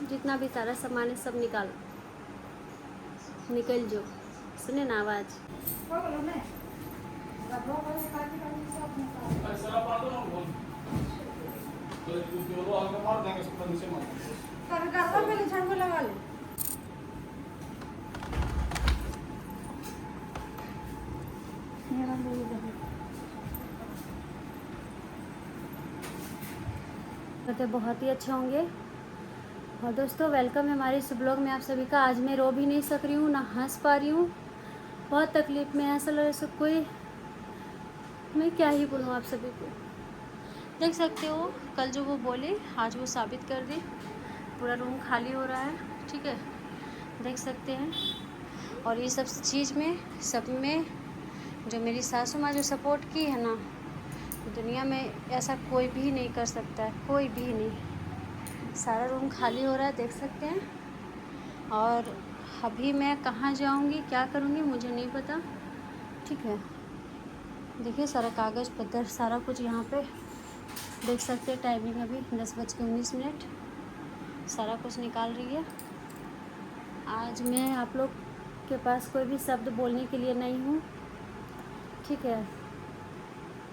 जितना भी सारा सामान है सब निकाल निकल जो। सुने ना आवाज। लगा ले। तो बहुत ही अच्छे होंगे। और दोस्तों वेलकम है हमारे इस ब्लॉग में आप सभी का। आज मैं रो भी नहीं सक रही हूँ ना हंस पा रही हूँ, बहुत तकलीफ़ में ऐसा लग रहा है सब कोई। मैं क्या ही बोलूँ आप सभी को। देख सकते हो कल जो वो बोले आज वो साबित कर दी। पूरा रूम खाली हो रहा है, ठीक है, देख सकते हैं। और ये सब चीज़ में सब में जो मेरी सासू माँ जो सपोर्ट की है ना, दुनिया में ऐसा कोई भी नहीं कर सकता है, कोई भी नहीं। सारा रूम खाली हो रहा है, देख सकते हैं। और अभी मैं कहाँ जाऊँगी क्या करूँगी मुझे नहीं पता, ठीक है। देखिए सारा कागज़ पत्थर सारा कुछ यहाँ पे देख सकते हैं। टाइमिंग अभी 10:19, सारा कुछ निकाल रही है। आज मैं आप लोग के पास कोई भी शब्द बोलने के लिए नहीं हूँ, ठीक है।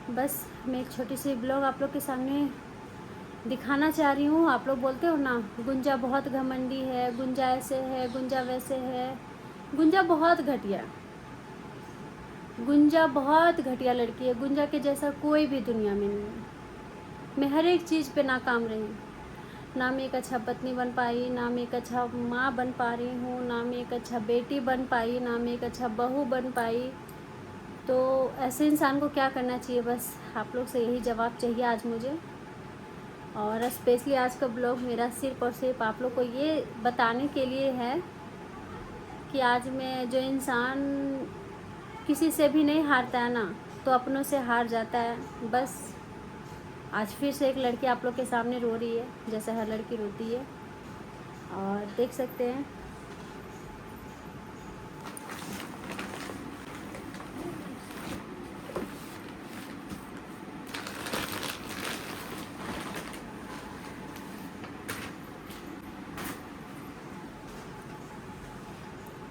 बस मैं एक छोटी सी ब्लॉग आप लोग के सामने दिखाना चाह रही हूँ। आप लोग बोलते हो ना गुंजा बहुत घमंडी है, गुंजा ऐसे है, गुंजा वैसे है। गुंजा बहुत घटिया, गुंजा बहुत घटिया लड़की है। गुंजा के जैसा कोई भी दुनिया में नहीं है। मैं हर एक चीज़ पे नाकाम रही, ना मैं एक अच्छा पत्नी बन पाई, ना मैं एक अच्छा माँ बन पा रही हूँ, ना मैं एक अच्छा बेटी बन पाई, ना मैं एक अच्छा बहू बन पाई। तो ऐसे इंसान को क्या करना चाहिए, बस आप लोग से यही जवाब चाहिए आज मुझे। और स्पेशली आज का ब्लॉग मेरा सिर्फ और सिर्फ आप लोग को ये बताने के लिए है कि आज मैं जो इंसान किसी से भी नहीं हारता है ना, तो अपनों से हार जाता है। बस आज फिर से एक लड़की आप लोग के सामने रो रही है जैसे हर लड़की रोती है। और देख सकते हैं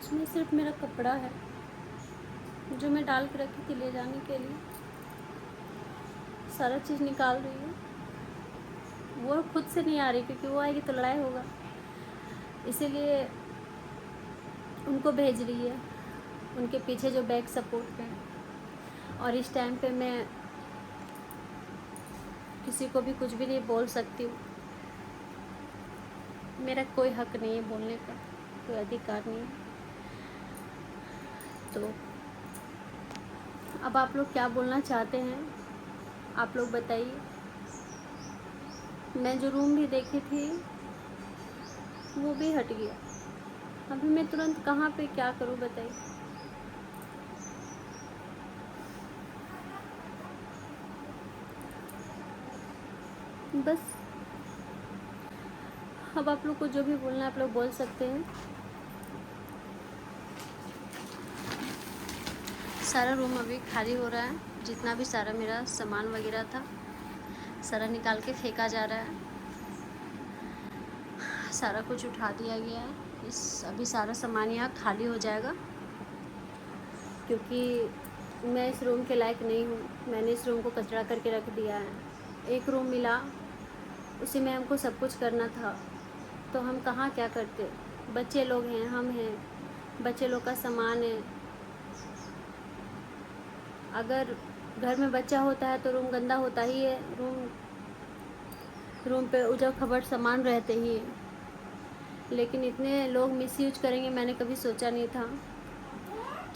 इसमें सिर्फ मेरा कपड़ा है जो मैं डाल के रखी थी ले जाने के लिए। सारा चीज़ निकाल रही हूँ। वो खुद से नहीं आ रही क्योंकि वो आएगी तो लड़ाई होगा, इसीलिए उनको भेज रही है, उनके पीछे जो बैक सपोर्ट पे हैं। और इस टाइम पे मैं किसी को भी कुछ भी नहीं बोल सकती हूँ। मेरा कोई हक नहीं है बोलने का, कोई अधिकार नहीं है। तो अब आप लोग क्या बोलना चाहते हैं आप लोग बताइए। मैं जो रूम भी देखी थी वो भी हट गया। अभी मैं तुरंत कहाँ पे क्या करूँ बताइए। बस अब आप लोग को जो भी बोलना है आप लोग बोल सकते हैं। सारा रूम अभी खाली हो रहा है। जितना भी सारा मेरा सामान वगैरह था सारा निकाल के फेंका जा रहा है। सारा कुछ उठा दिया गया है। अभी सारा सामान यहाँ खाली हो जाएगा क्योंकि मैं इस रूम के लायक नहीं हूँ। मैंने इस रूम को कचरा करके रख दिया है। एक रूम मिला, उसी में हमको सब कुछ करना था, तो हम कहाँ क्या करते। बच्चे लोग हैं, हम हैं, बच्चे लोग का सामान है। अगर घर में बच्चा होता है तो रूम गंदा होता ही है। रूम पे उजड़ खबड़ सामान रहते ही है। लेकिन इतने लोग मिसयूज करेंगे मैंने कभी सोचा नहीं था।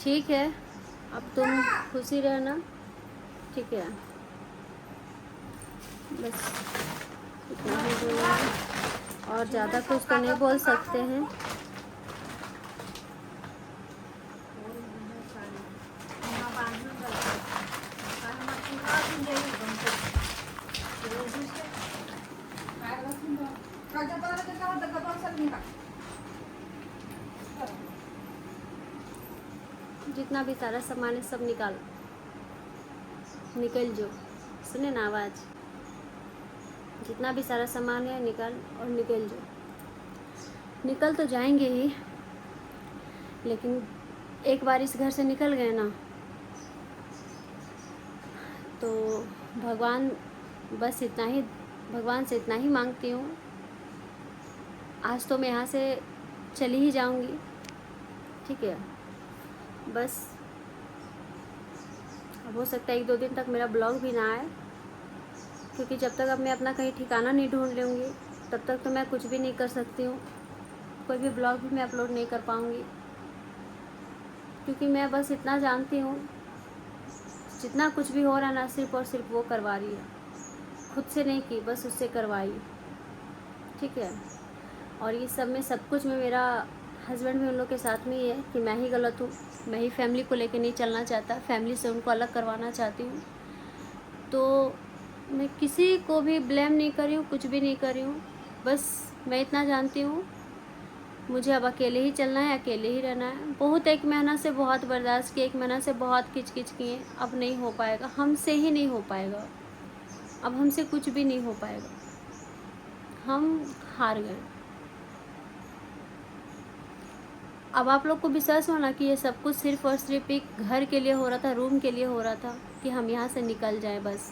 ठीक है, अब तुम खुशी रहना, ठीक है। बस इतना ही बोलना, और ज़्यादा कुछ तो नहीं बोल सकते हैं। जितना भी सारा सामान है सब निकाल। निकल जो, सुने ना आवाज़, जितना भी सारा सामान है निकल और निकल जो। निकल तो जाएंगे ही, लेकिन एक बार इस घर से निकल गए ना तो भगवान, बस इतना ही, भगवान से इतना ही मांगती हूँ, आज तो मैं यहाँ से चली ही जाऊँगी, ठीक है। बस अब हो सकता है 1-2 दिन तक मेरा ब्लॉग भी ना आए, क्योंकि जब तक अब मैं अपना कहीं ठिकाना नहीं ढूंढ लूँगी तब तक तो मैं कुछ भी नहीं कर सकती हूँ, कोई भी ब्लॉग भी मैं अपलोड नहीं कर पाऊँगी। क्योंकि मैं बस इतना जानती हूँ, जितना कुछ भी हो रहा है ना, सिर्फ़ और सिर्फ वो करवा रही है, खुद से नहीं की, बस उससे करवाई, ठीक है। और ये सब में, सब कुछ में मेरा हस्बैंड भी उन लोग के साथ में ही है कि मैं ही गलत हूँ, मैं ही फैमिली को लेकर नहीं चलना चाहता, फैमिली से उनको अलग करवाना चाहती हूँ। तो मैं किसी को भी ब्लेम नहीं कर रही हूँ, कुछ भी नहीं कर रही हूँ, बस मैं इतना जानती हूँ मुझे अब अकेले ही चलना है, अकेले ही रहना है। बहुत 1 महीना से बहुत बर्दाश्त किए, 1 महीना से बहुत किच-किच किए, अब नहीं हो पाएगा, हमसे ही नहीं हो पाएगा, अब हमसे कुछ भी नहीं हो पाएगा, हम हार गए। अब आप लोग को विश्वास होना कि ये सब कुछ सिर्फ़ और सिर्फ एक घर के लिए हो रहा था, रूम के लिए हो रहा था कि हम यहाँ से निकल जाएँ बस।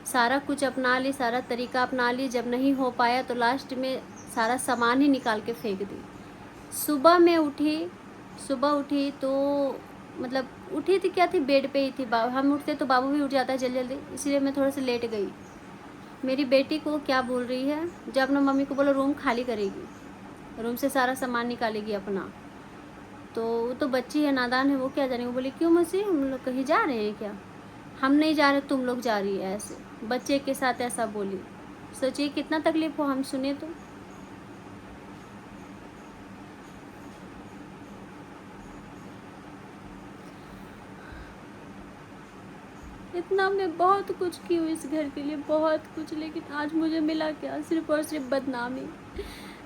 सारा कुछ अपना ली, सारा तरीका अपना ली, जब नहीं हो पाया तो लास्ट में सारा सामान ही निकाल के फेंक दी। सुबह मैं उठी, सुबह उठी तो मतलब उठी थी क्या थी, बेड पे ही थी। हम उठते तो बाबू भी उठ जाता है जल्दी जल्दी, इसलिए मैं थोड़ा सा लेट गई। मेरी बेटी को क्या बोल रही है, जब अपना मम्मी को बोलो रूम खाली करेगी, रूम से सारा सामान निकालेगी अपना, तो वो तो बच्ची है, नादान है, वो क्या जाने। वो बोली क्यों मौसी, हम लोग कहीं जा रहे हैं क्या? हम नहीं जा रहे, तुम लोग जा रही है, ऐसे बच्चे के साथ ऐसा बोली। सोचिए कितना तकलीफ हो, हम सुने तो। इतना मैं बहुत कुछ की हूँ इस घर के लिए, बहुत कुछ, लेकिन आज मुझे मिला क्या, सिर्फ और सिर्फ बदनामी।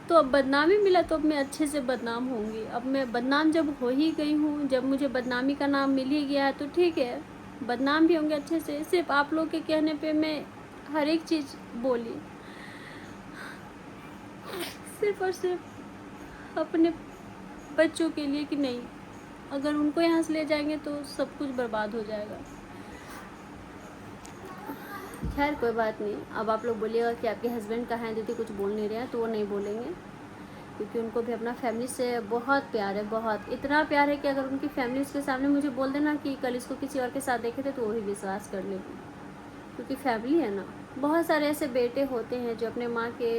तो अब बदनामी मिला तो अब मैं अच्छे से बदनाम होंगी। अब मैं बदनाम जब हो ही गई हूँ, जब मुझे बदनामी का नाम मिल ही गया है तो ठीक है, बदनाम भी होंगे अच्छे से। सिर्फ आप लोग के कहने पे मैं हर एक चीज़ बोली, सिर्फ और सिर्फ अपने बच्चों के लिए कि नहीं, अगर उनको यहाँ से ले जाएंगे तो सब कुछ बर्बाद हो जाएगा। खैर कोई बात नहीं। अब आप लोग बोलिएगा कि आपके हस्बैंड कहाँ हैं दीदी, कुछ बोल नहीं रहे हैं, तो वो नहीं बोलेंगे, क्योंकि उनको भी अपना फैमिली से बहुत प्यार है, बहुत, इतना प्यार है कि अगर उनकी फैमिली उसके सामने मुझे बोल देना कि कल इसको किसी और के साथ देखे थे तो वही विश्वास कर लेगी, क्योंकि फैमिली है ना। बहुत सारे ऐसे बेटे होते हैं जो अपने माँ के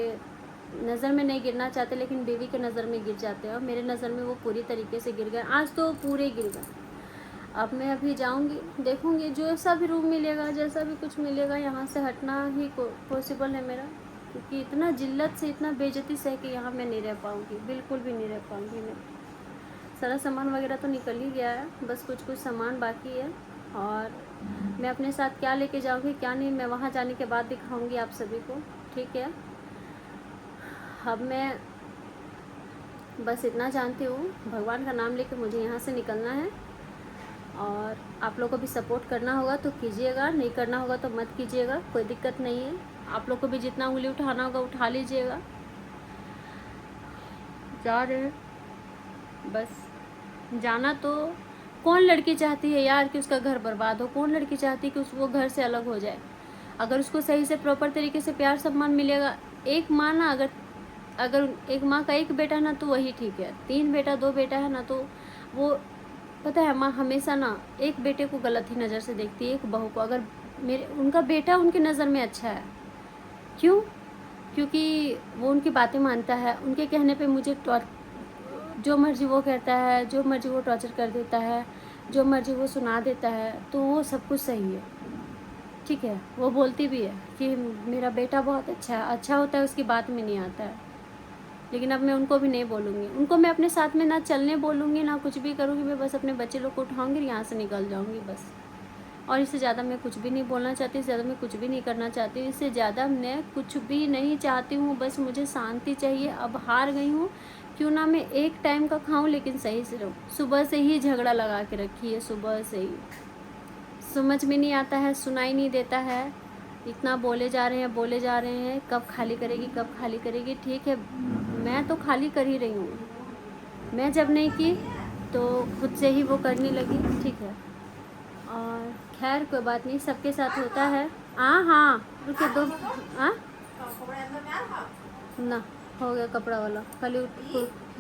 नज़र में नहीं गिरना चाहते, लेकिन बीवी के नज़र में गिर जाते हैं, और मेरे नज़र में वो पूरी तरीके से गिर गए, आज तो पूरे गिर गए। अब मैं अभी जाऊंगी, देखूंगी जो ऐसा भी रूम मिलेगा, जैसा भी कुछ मिलेगा, यहाँ से हटना ही पॉसिबल है मेरा, क्योंकि इतना जिल्लत से, इतना बेइज्जती से कि यहाँ मैं नहीं रह पाऊँगी, बिल्कुल भी नहीं रह पाऊँगी मैं। सारा सामान वगैरह तो निकल ही गया है, बस कुछ कुछ सामान बाकी है, और मैं अपने साथ क्या लेके जाऊँगी क्या नहीं, मैं वहाँ जाने के बाद दिखाऊँगी आप सभी को, ठीक है। अब मैं बस इतना जानती हूँ, भगवान का नाम लेके मुझे यहाँ से निकलना है, और आप लोग को भी सपोर्ट करना होगा तो कीजिएगा, नहीं करना होगा तो मत कीजिएगा, कोई दिक्कत नहीं है। आप लोग को भी जितना उंगली उठाना होगा उठा लीजिएगा। जा रहे हैं, बस जाना तो कौन लड़की चाहती है यार कि उसका घर बर्बाद हो, कौन लड़की चाहती है कि वो घर से अलग हो जाए। अगर उसको सही से प्रॉपर तरीके से प्यार सम्मान मिलेगा, एक माँ ना, अगर एक माँ का एक बेटा ना तो वही ठीक है, 3 बेटा 2 बेटा है ना तो वो, पता है माँ हमेशा ना एक बेटे को गलत ही नज़र से देखती है, एक बहू को। अगर उनका बेटा उनकी नज़र में अच्छा है, क्यों? क्योंकि वो उनकी बातें मानता है, उनके कहने पे मुझे जो मर्जी वो कहता है, जो मर्जी वो टॉर्चर कर देता है, जो मर्जी वो सुना देता है, तो वो सब कुछ सही है, ठीक है। वो बोलती भी है कि मेरा बेटा बहुत अच्छा होता है, उसकी बात में नहीं आता है। लेकिन अब मैं उनको भी नहीं बोलूँगी, उनको मैं अपने साथ में ना चलने बोलूँगी, ना कुछ भी करूँगी, मैं बस अपने बच्चे लोग को उठाऊँगी और यहाँ से निकल जाऊँगी बस। और इससे ज़्यादा मैं कुछ भी नहीं बोलना चाहती, इससे ज़्यादा मैं कुछ भी नहीं करना चाहती, इससे ज़्यादा मैं कुछ भी नहीं चाहती हूँ, बस मुझे शांति चाहिए। अब हार गई हूँ, क्यों ना मैं एक टाइम का खाऊँ लेकिन सही से रहूँ। सुबह से ही झगड़ा लगा के रखी है, सुबह से ही समझ में नहीं आता है, सुनाई नहीं देता है, इतना बोले जा रहे हैं, कब खाली करेगी, कब खाली करेगी। ठीक है, मैं तो खाली कर ही रही हूँ, मैं जब नहीं की तो खुद से ही वो करने लगी। ठीक है, और खैर कोई बात नहीं, सबके साथ होता है। हाँ रुके दो। ना हो गया कपड़ा वाला, खाली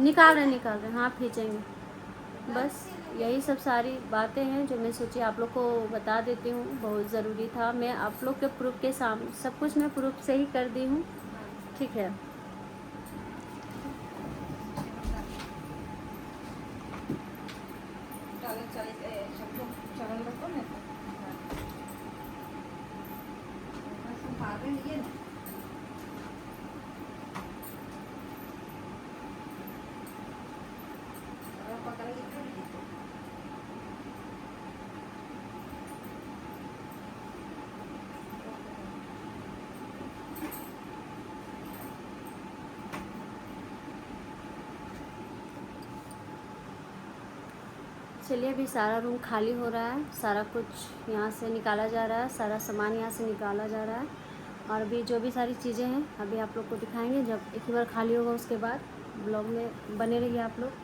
निकाल रहे हाँ खींचेंगे। बस यही सब सारी बातें हैं जो मैं सोची आप लोग को बता देती हूँ, बहुत ज़रूरी था। मैं आप लोग के प्रूफ के सामने सब कुछ मैं प्रूफ से ही कर दी हूँ। ठीक है, चलिए अभी सारा रूम खाली हो रहा है, सारा कुछ यहाँ से निकाला जा रहा है, सारा सामान यहाँ से निकाला जा रहा है। और अभी जो भी सारी चीज़ें हैं अभी आप लोग को दिखाएंगे, जब एक बार खाली होगा उसके बाद ब्लॉग में बने रहिए आप लोग।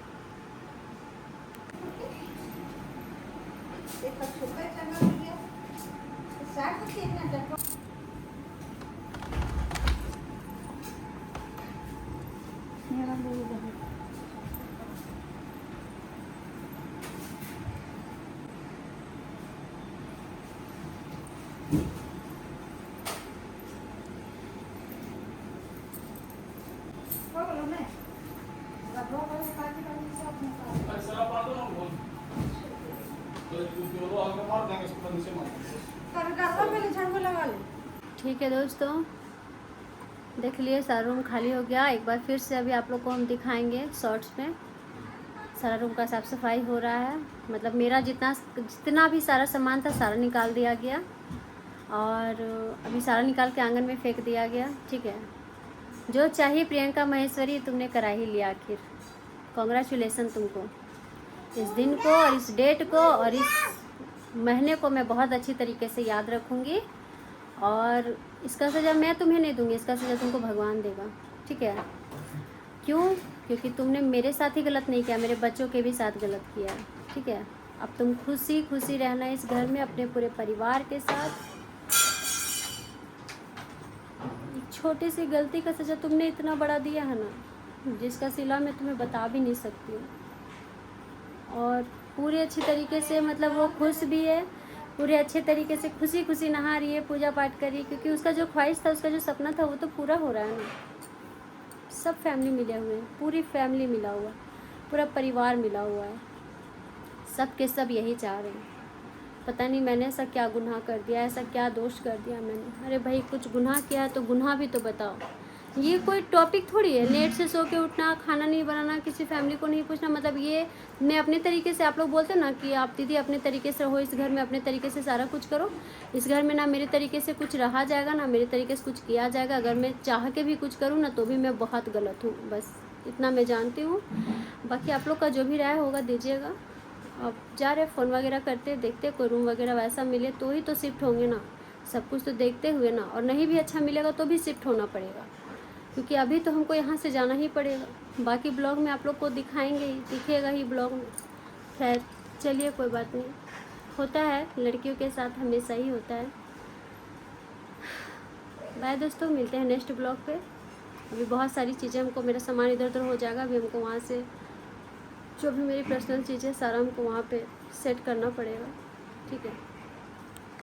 ठीक है दोस्तों, देख लिए सारा रूम खाली हो गया। एक बार फिर से अभी आप लोग को हम दिखाएंगे शॉर्ट्स में। सारा रूम का साफ़ सफाई हो रहा है, मतलब मेरा जितना भी सारा सामान था सारा निकाल दिया गया, और अभी सारा निकाल के आंगन में फेंक दिया गया। ठीक है, जो चाहिए प्रियंका महेश्वरी तुमने करा ही लिया आखिर। कॉन्ग्रेचुलेसन तुमको, इस दिन को और इस डेट को और इस महीने को मैं बहुत अच्छी तरीके से याद रखूँगी, और इसका सज़ा मैं तुम्हें नहीं दूँगी, इसका सज़ा तुमको भगवान देगा। ठीक है, क्यों? क्योंकि तुमने मेरे साथ ही गलत नहीं किया, मेरे बच्चों के भी साथ गलत किया। ठीक है, अब तुम खुशी खुशी रहना इस घर में अपने पूरे परिवार के साथ। एक छोटी सी गलती का सज़ा तुमने इतना बड़ा दिया है ना, जिसका सिला मैं तुम्हें बता भी नहीं सकती हूँ। और पूरे अच्छी तरीके से, मतलब वो खुश भी है, पूरे अच्छे तरीके से खुशी खुशी नहा रही है, पूजा पाठ कर रही है, क्योंकि उसका जो ख्वाहिश था, उसका जो सपना था वो तो पूरा हो रहा है ना। सब फैमिली मिले हुए हैं, पूरी फैमिली मिला हुआ, पूरा परिवार मिला हुआ है, सब के सब यही चाह रहे हैं। पता नहीं मैंने ऐसा क्या गुनाह कर दिया, ऐसा क्या दोष कर दिया मैंने। अरे भाई, कुछ गुनाह किया है तो गुनाह भी तो बताओ। ये कोई टॉपिक थोड़ी है, लेट से सो के उठना, खाना नहीं बनाना, किसी फैमिली को नहीं पूछना। मतलब ये मैं अपने तरीके से, आप लोग बोलते ना कि आप दीदी अपने तरीके से रहो इस घर में, अपने तरीके से सारा कुछ करो। इस घर में ना मेरे तरीके से कुछ रहा जाएगा, ना मेरे तरीके से कुछ किया जाएगा। अगर मैं चाह के भी कुछ करूँ ना तो भी मैं बहुत गलत हूँ, बस इतना मैं जानती हूँ। बाकी आप लोग का जो भी राय होगा दीजिएगा। अब जा रहे फ़ोन वगैरह करते, देखते कोई रूम वगैरह वैसा मिले तो ही तो शिफ्ट होंगे ना, सब कुछ तो देखते हुए ना। और नहीं भी अच्छा मिलेगा तो भी शिफ्ट होना पड़ेगा, क्योंकि अभी तो हमको यहाँ से जाना ही पड़ेगा। बाकी ब्लॉग में आप लोग को दिखाएंगे ही, दिखेगा ही ब्लॉग में। खैर चलिए, कोई बात नहीं, होता है, लड़कियों के साथ हमेशा ही होता है। बाय दोस्तों, मिलते हैं नेक्स्ट ब्लॉग पे। अभी बहुत सारी चीज़ें, हमको मेरा सामान इधर उधर हो जाएगा, अभी हमको वहाँ से जो भी मेरी पर्सनल चीज़ें सारा हमको वहाँ पे सेट करना पड़ेगा। ठीक है।